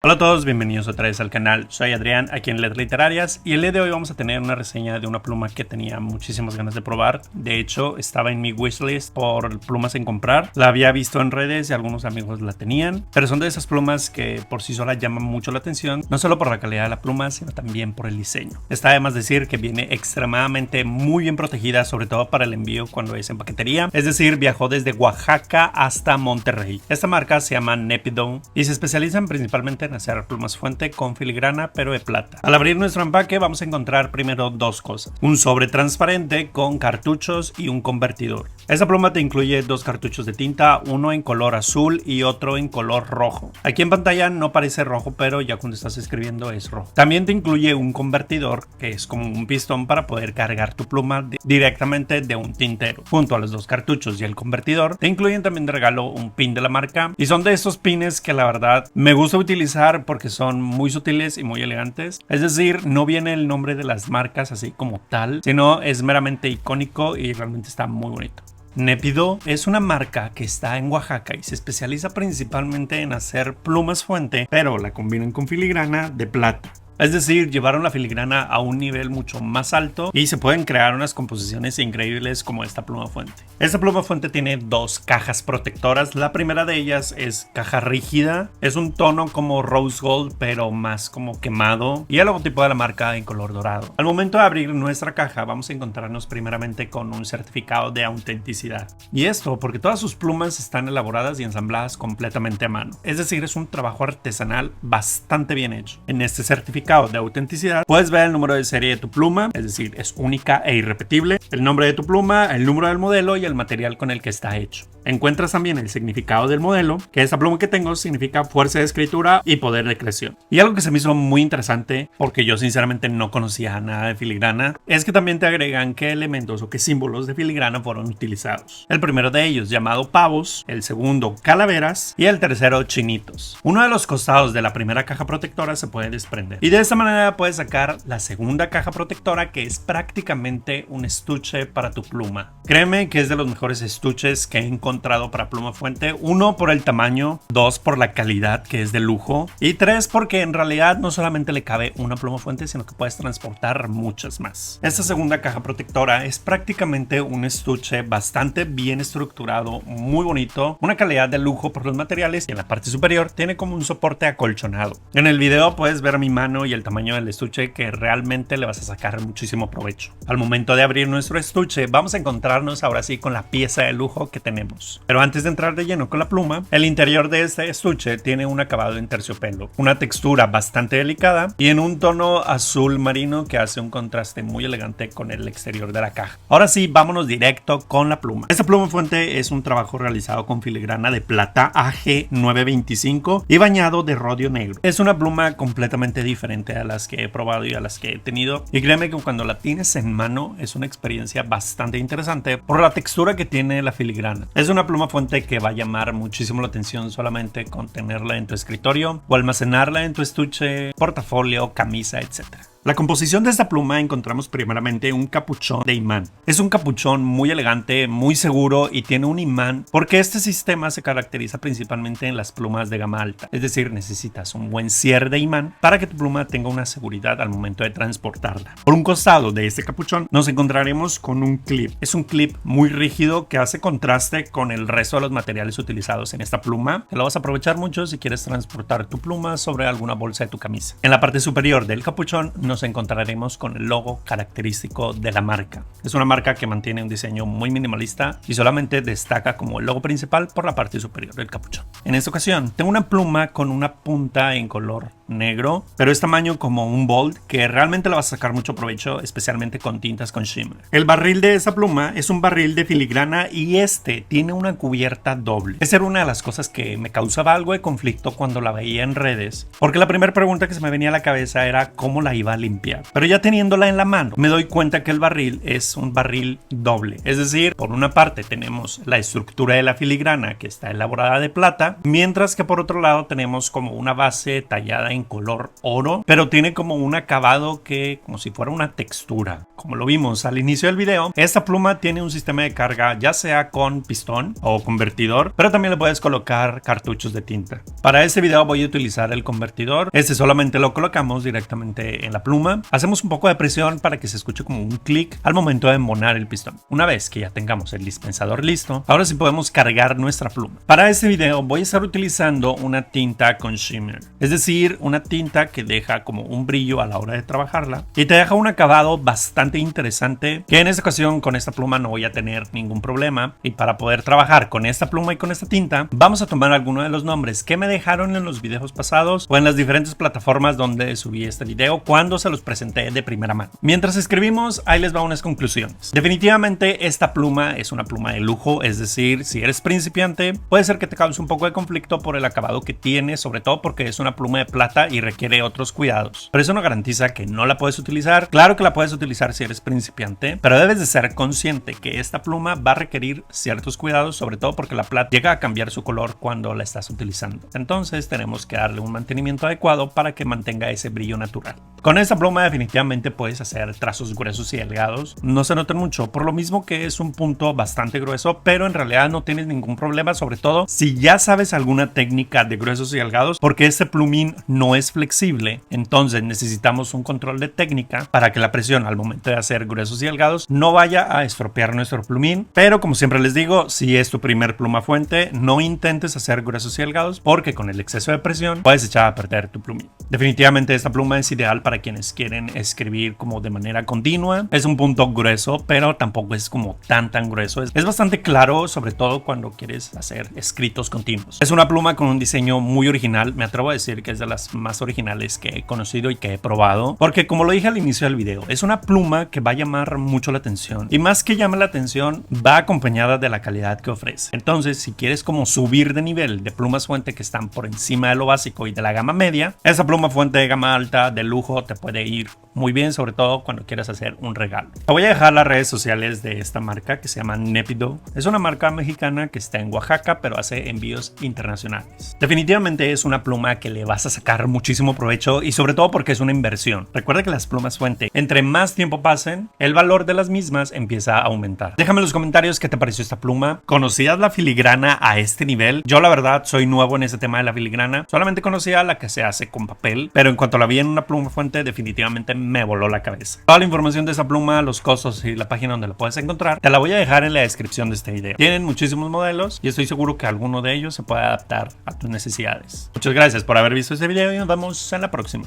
Hola a todos, bienvenidos otra vez al canal. Soy Adrián, aquí en Letras Literarias, y el día de hoy vamos a tener una reseña de una pluma que tenía muchísimas ganas de probar. De hecho, estaba en mi wishlist por plumas en comprar. La había visto en redes y algunos amigos la tenían, pero son de esas plumas que por sí solas llaman mucho la atención, no solo por la calidad de la pluma, sino también por el diseño. Está de más decir que viene extremadamente muy bien protegida, sobre todo para el envío cuando es en paquetería. Es decir, viajó desde Oaxaca hasta Monterrey. Esta marca se llama Nepido y se especializan principalmente en hacer plumas fuente con filigrana pero de plata. Al abrir nuestro empaque vamos a encontrar primero dos cosas: un sobre transparente con cartuchos y un convertidor. Esta pluma te incluye dos cartuchos de tinta, uno en color azul y otro en color rojo. Aquí en pantalla no parece rojo, pero ya cuando estás escribiendo es rojo. También te incluye un convertidor, que es como un pistón para poder cargar tu pluma directamente de un tintero. Junto a los dos cartuchos y el convertidor te incluyen también de regalo un pin de la marca, y son de estos pines que la verdad me gusta utilizar porque son muy sutiles y muy elegantes. Es decir, no viene el nombre de las marcas así como tal, sino es meramente icónico y realmente está muy bonito. Nepido es una marca que está en Oaxaca y se especializa principalmente en hacer plumas fuente, pero la combinan con filigrana de plata. Es decir, llevaron la filigrana a un nivel mucho más alto y se pueden crear unas composiciones increíbles como esta pluma fuente. Esta pluma fuente tiene dos cajas protectoras. La primera de ellas es caja rígida. Es un tono como rose gold, pero más como quemado, y el logotipo de la marca en color dorado. Al momento de abrir nuestra caja vamos a encontrarnos primeramente con un certificado de autenticidad. Y esto porque todas sus plumas están elaboradas y ensambladas completamente a mano. Es decir, es un trabajo artesanal bastante bien hecho. En este certificado de autenticidad puedes ver el número de serie de tu pluma, es decir, es única e irrepetible, el nombre de tu pluma, el número del modelo y el material con el que está hecho. Encuentras también el significado del modelo, que esta pluma que tengo significa fuerza de escritura y poder de creación. Y algo que se me hizo muy interesante, porque yo sinceramente no conocía nada de filigrana, es que también te agregan qué elementos o qué símbolos de filigrana fueron utilizados. El primero de ellos llamado pavos, el segundo calaveras y el tercero chinitos. Uno de los costados de la primera caja protectora se puede desprender, y de esta manera puedes sacar la segunda caja protectora, que es prácticamente un estuche para tu pluma. Créeme que es de los mejores estuches que he encontrado para pluma fuente. Uno, por el tamaño; dos, por la calidad, que es de lujo; y tres, porque en realidad no solamente le cabe una pluma fuente, sino que puedes transportar muchas más. Esta segunda caja protectora es prácticamente un estuche bastante bien estructurado, muy bonito, una calidad de lujo por los materiales, y en la parte superior tiene como un soporte acolchonado. En el video puedes ver mi mano y el tamaño del estuche, que realmente le vas a sacar muchísimo provecho. Al momento de abrir nuestro estuche vamos a encontrarnos ahora sí con la pieza de lujo que tenemos. Pero antes de entrar de lleno con la pluma, el interior de este estuche tiene un acabado en terciopelo, una textura bastante delicada y en un tono azul marino que hace un contraste muy elegante con el exterior de la caja. Ahora sí, vámonos directo con la pluma. Esta pluma fuente es un trabajo realizado con filigrana de plata AG925 y bañado de rodio negro. Es una pluma completamente diferente a las que he probado y a las que he tenido, y créeme que cuando la tienes en mano es una experiencia bastante interesante por la textura que tiene la filigrana. Es una pluma fuente que va a llamar muchísimo la atención solamente con tenerla en tu escritorio o almacenarla en tu estuche, portafolio, camisa, etc. La composición de esta pluma encontramos primeramente un capuchón de imán. Es un capuchón muy elegante, muy seguro, y tiene un imán porque este sistema se caracteriza principalmente en las plumas de gama alta. Es decir, necesitas un buen cierre de imán para que tu pluma tenga una seguridad al momento de transportarla. Por un costado de este capuchón nos encontraremos con un clip. Es un clip muy rígido que hace contraste con el resto de los materiales utilizados en esta pluma. Te lo vas a aprovechar mucho si quieres transportar tu pluma sobre alguna bolsa de tu camisa. En la parte superior del capuchón nos encontraremos con el logo característico de la marca. Es una marca que mantiene un diseño muy minimalista y solamente destaca como el logo principal por la parte superior del capuchón. En esta ocasión tengo una pluma con una punta en color negro, pero es tamaño como un bold, que realmente le vas a sacar mucho provecho, especialmente con tintas con shimmer. El barril de esa pluma es un barril de filigrana y este tiene una cubierta doble. Esa era una de las cosas que me causaba algo de conflicto cuando la veía en redes, porque la primera pregunta que se me venía a la cabeza era cómo la iba a limpiar. Pero ya teniéndola en la mano me doy cuenta que el barril es un barril doble. Es decir, por una parte tenemos la estructura de la filigrana, que está elaborada de plata, mientras que por otro lado tenemos como una base tallada en en color oro, pero tiene como un acabado que como si fuera una textura. Como lo vimos al inicio del video, esta pluma tiene un sistema de carga ya sea con pistón o convertidor, pero también le puedes colocar cartuchos de tinta. Para este video voy a utilizar el convertidor. Este solamente lo colocamos directamente en la pluma. Hacemos un poco de presión para que se escuche como un clic al momento de embonar el pistón. Una vez que ya tengamos el dispensador listo, ahora sí podemos cargar nuestra pluma. Para este video voy a estar utilizando una tinta con shimmer, es decir, una tinta que deja como un brillo a la hora de trabajarla y te deja un acabado bastante interesante, que en esta ocasión con esta pluma no voy a tener ningún problema. Y para poder trabajar con esta pluma y con esta tinta, vamos a tomar algunos de los nombres que me dejaron en los videos pasados o en las diferentes plataformas donde subí este video cuando se los presenté de primera mano. Mientras escribimos, ahí les va unas conclusiones. Definitivamente esta pluma es una pluma de lujo, es decir, si eres principiante puede ser que te cause un poco de conflicto por el acabado que tiene, sobre todo porque es una pluma de plata y requiere otros cuidados, pero eso no garantiza que no la puedes utilizar. Claro que la puedes utilizar si eres principiante, pero debes de ser consciente que esta pluma va a requerir ciertos cuidados, sobre todo porque la plata llega a cambiar su color cuando la estás utilizando. Entonces tenemos que darle un mantenimiento adecuado para que mantenga ese brillo natural. Con esta pluma definitivamente puedes hacer trazos gruesos y delgados, no se notan mucho por lo mismo que es un punto bastante grueso, pero en realidad no tienes ningún problema, sobre todo si ya sabes alguna técnica de gruesos y delgados, porque este plumín no es flexible. Entonces necesitamos un control de técnica para que la presión al momento de hacer gruesos y delgados no vaya a estropear nuestro plumín. Pero como siempre les digo, si es tu primer pluma fuente, no intentes hacer gruesos y delgados porque con el exceso de presión puedes echar a perder tu plumín. Definitivamente esta pluma es ideal para quienes quieren escribir como de manera continua. Es un punto grueso, pero tampoco es como tan grueso. Es bastante claro, sobre todo cuando quieres hacer escritos continuos. Es una pluma con un diseño muy original. Me atrevo a decir que es de las más originales que he conocido y que he probado, porque como lo dije al inicio del video, es una pluma que va a llamar mucho la atención y más que llama la atención, va acompañada de la calidad que ofrece. Entonces, si quieres como subir de nivel de plumas fuente que están por encima de lo básico y de la gama media, esa pluma fuente de gama alta de lujo te puede ir muy bien, sobre todo cuando quieras hacer un regalo. Te voy a dejar las redes sociales de esta marca que se llama Nepido. Es una marca mexicana que está en Oaxaca, pero hace envíos internacionales. Definitivamente es una pluma que le vas a sacar muchísimo provecho y sobre todo porque es una inversión. Recuerda que las plumas fuente, entre más tiempo pasen, el valor de las mismas empieza a aumentar. Déjame en los comentarios qué te pareció esta pluma. ¿Conocías la filigrana a este nivel? Yo la verdad soy nuevo en ese tema de la filigrana. Solamente conocía la que se hace con papel, pero en cuanto la vi en una pluma fuente definitivamente me voló la cabeza. Toda la información de esta pluma, los costos y la página donde la puedes encontrar, te la voy a dejar en la descripción de este video. Tienen muchísimos modelos y estoy seguro que alguno de ellos se puede adaptar a tus necesidades. Muchas gracias por haber visto este video y nos vemos en la próxima.